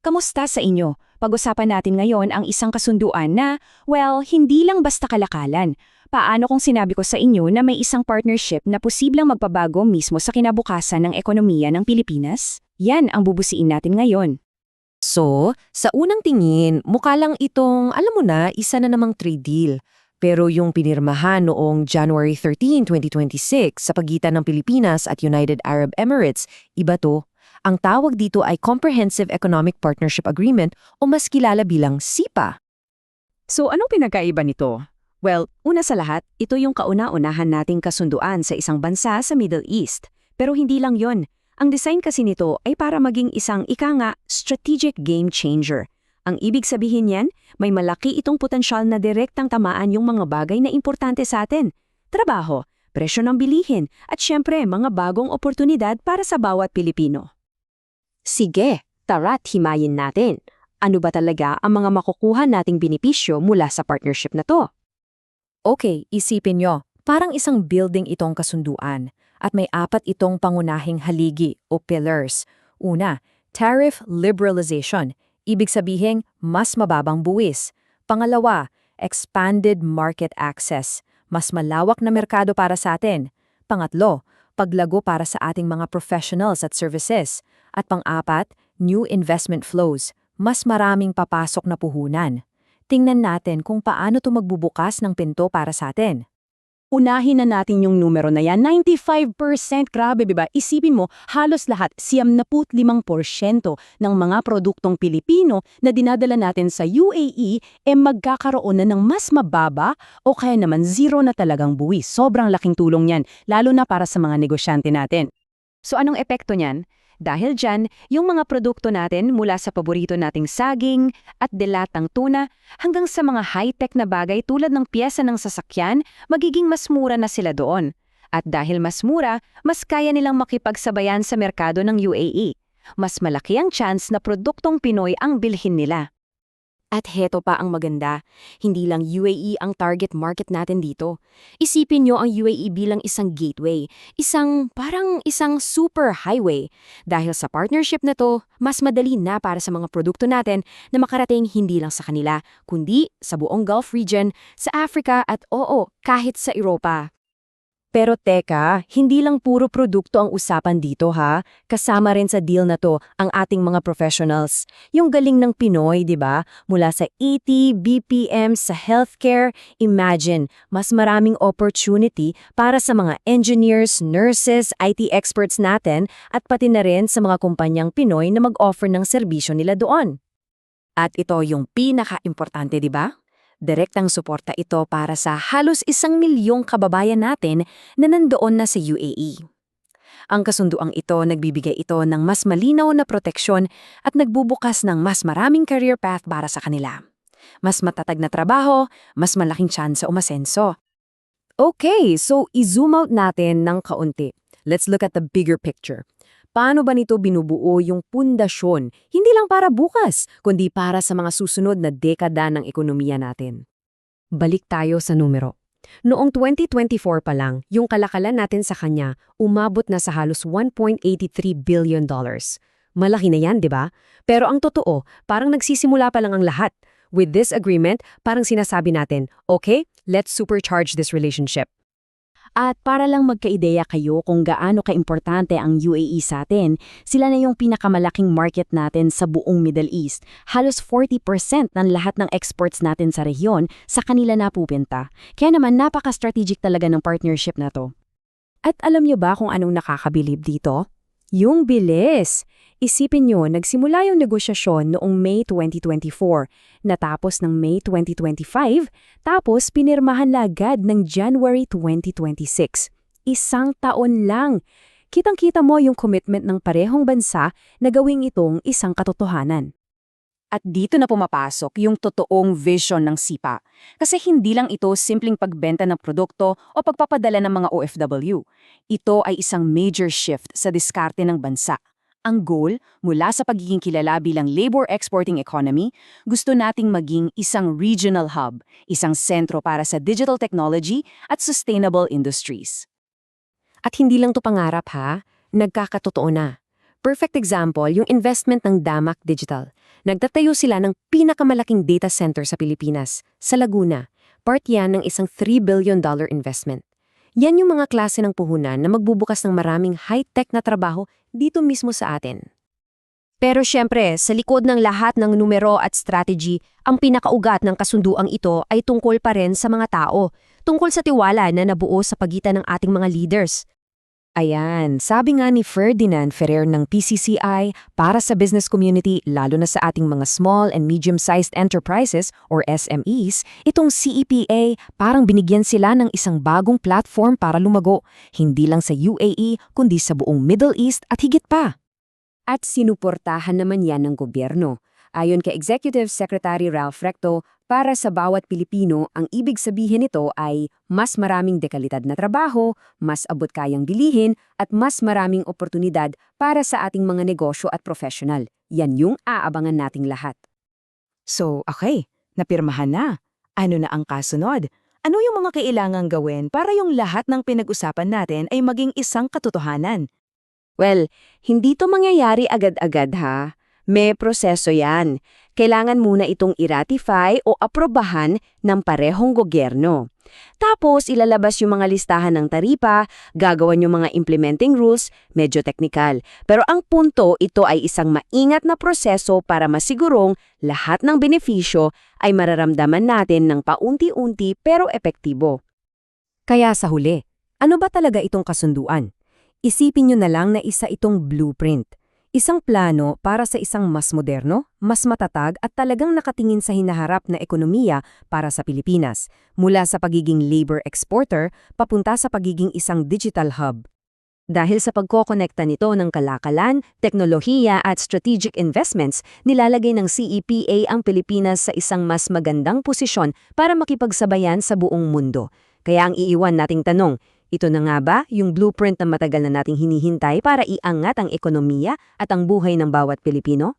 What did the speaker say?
kamusta sa inyo? Pag-usapan natin ngayon ang isang kasunduan na, well, hindi lang basta kalakalan. Paano kung sinabi ko sa inyo na may isang partnership na posibleng magpabago mismo sa kinabukasan ng ekonomiya ng Pilipinas? Yan ang bubusiin natin ngayon. So, sa unang tingin, mukha lang itong, alam mo na, isa na namang trade deal. Pero yung pinirmahan noong January 13, 2026 sa pagitan ng Pilipinas at United Arab Emirates, iba to. Ang tawag dito ay Comprehensive Economic Partnership Agreement o mas kilala bilang CEPA. So anong pinagkaiba nito? Well, una sa lahat, ito yung kauna-unahan nating kasunduan sa isang bansa sa Middle East. Pero hindi lang yon. Ang design kasi nito ay para maging isang strategic game changer. Ang ibig sabihin yan, may malaki itong potensyal na direktang tamaan yung mga bagay na importante sa atin. Trabaho, presyo ng bilihin, at syempre mga bagong oportunidad para sa bawat Pilipino. Sige, tara't himayin natin. Ano ba talaga ang mga makukuha nating benepisyo mula sa partnership na to? Okay, isipin nyo, parang isang building itong kasunduan at may 4 itong pangunahing haligi o pillars. Una, tariff liberalization. Ibig sabihin, mas mababang buwis. Pangalawa, expanded market access. Mas malawak na merkado para sa atin. Pangatlo, paglago para sa ating mga professionals at services. At pang-4, new investment flows. Mas maraming papasok na puhunan. Tingnan natin kung paano ito magbubukas ng pinto para sa atin. Unahin na natin yung numero na yan, 95%, grabe diba? Isipin mo, halos lahat, 75% ng mga produktong Pilipino na dinadala natin sa UAE magkakaroon na ng mas mababa o kaya naman zero na talagang buwis. Sobrang laking tulong yan, lalo na para sa mga negosyante natin. So anong epekto niyan? Dahil dyan, yung mga produkto natin mula sa paborito nating saging at delatang tuna hanggang sa mga high-tech na bagay tulad ng piyesa ng sasakyan, magiging mas mura na sila doon. At dahil mas mura, mas kaya nilang makipagsabayan sa merkado ng UAE. Mas malaki ang chance na produktong Pinoy ang bilhin nila. At heto pa ang maganda, hindi lang UAE ang target market natin dito. Isipin nyo ang UAE bilang isang gateway, parang isang super highway. Dahil sa partnership na to, mas madali na para sa mga produkto natin na makarating hindi lang sa kanila, kundi sa buong Gulf region, sa Africa at kahit sa Europa. Pero teka, hindi lang puro produkto ang usapan dito ha. Kasama rin sa deal na to ang ating mga professionals. Yung galing ng Pinoy, di ba? Mula sa ET, BPM, sa healthcare, imagine, mas maraming opportunity para sa mga engineers, nurses, IT experts natin at pati na rin sa mga kumpanyang Pinoy na mag-offer ng serbisyo nila doon. At ito yung pinaka-importante, di ba? Direktang suporta ito para sa halos 1 milyong kababayan natin na nandoon na sa UAE. Ang kasunduang ito nagbibigay ito ng mas malinaw na proteksyon at nagbubukas ng mas maraming career path para sa kanila. Mas matatag na trabaho, mas malaking tsansa umasenso. Okay, so i-zoom out natin ng kaunti. Let's look at the bigger picture. Paano ba nito binubuo yung pundasyon, hindi lang para bukas, kundi para sa mga susunod na dekada ng ekonomiya natin? Balik tayo sa numero. Noong 2024 pa lang, yung kalakalan natin sa kanya umabot na sa halos $1.83 billion. Malaki na yan, di ba? Pero ang totoo, parang nagsisimula pa lang ang lahat. With this agreement, parang sinasabi natin, okay, let's supercharge this relationship. At para lang magkaideya kayo kung gaano kaimportante ang UAE sa atin, sila na yung pinakamalaking market natin sa buong Middle East. Halos 40% ng lahat ng exports natin sa rehiyon sa kanila napupunta. Kaya naman napaka-strategic talaga ng partnership na to. At alam nyo ba kung anong nakakabilib dito? Yung bilis! Isipin nyo, nagsimula yung negosyasyon noong May 2024, natapos ng May 2025, tapos pinirmahan na agad ng January 2026. 1 taon lang! Kitang-kita mo yung commitment ng parehong bansa na gawing itong isang katotohanan. At dito na pumapasok yung totoong vision ng CEPA. Kasi hindi lang ito simpleng pagbenta ng produkto o pagpapadala ng mga OFW. Ito ay isang major shift sa diskarte ng bansa. Ang goal, mula sa pagiging kilala bilang labor exporting economy, gusto nating maging isang regional hub, isang sentro para sa digital technology at sustainable industries. At hindi lang to pangarap ha, nagkakatotoo na. Perfect example, yung investment ng Damac Digital. Nagtatayo sila ng pinakamalaking data center sa Pilipinas, sa Laguna. Part yan ng isang $3 billion investment. Yan yung mga klase ng puhunan na magbubukas ng maraming high-tech na trabaho dito mismo sa atin. Pero syempre, sa likod ng lahat ng numero at strategy, ang pinakaugat ng kasunduang ito ay tungkol pa rin sa mga tao, tungkol sa tiwala na nabuo sa pagitan ng ating mga leaders. Ayan, sabi nga ni Ferdinand Ferrer ng PCCI, para sa business community, lalo na sa ating mga small and medium-sized enterprises or SMEs, itong CEPA parang binigyan sila ng isang bagong platform para lumago, hindi lang sa UAE kundi sa buong Middle East at higit pa. At sinuportahan naman yan ng gobyerno. Ayon kay Executive Secretary Ralph Recto, para sa bawat Pilipino, ang ibig sabihin nito ay mas maraming dekalidad na trabaho, mas abot kayang bilihin, at mas maraming oportunidad para sa ating mga negosyo at professional. Yan yung aabangan nating lahat. So, okay, napirmahan na. Ano na ang kasunod? Ano yung mga kailangang gawin para yung lahat ng pinag-usapan natin ay maging isang katotohanan? Well, hindi to mangyayari agad-agad ha. May proseso yan. Kailangan muna itong i-ratify o aprobahan ng parehong gobyerno. Tapos ilalabas yung mga listahan ng taripa, gagawan yung mga implementing rules, medyo technical. Pero ang punto, ito ay isang maingat na proseso para masigurong lahat ng benepisyo ay mararamdaman natin ng paunti-unti pero epektibo. Kaya sa huli, ano ba talaga itong kasunduan? Isipin nyo na lang na isa itong blueprint. Isang plano para sa isang mas moderno, mas matatag at talagang nakatingin sa hinaharap na ekonomiya para sa Pilipinas, mula sa pagiging labor exporter papunta sa pagiging isang digital hub. Dahil sa pagkokonekta nito ng kalakalan, teknolohiya at strategic investments, nilalagay ng CEPA ang Pilipinas sa isang mas magandang posisyon para makipagsabayan sa buong mundo. Kaya ang iiwan nating tanong, ito na nga ba yung blueprint na matagal na nating hinihintay para iangat ang ekonomiya at ang buhay ng bawat Pilipino?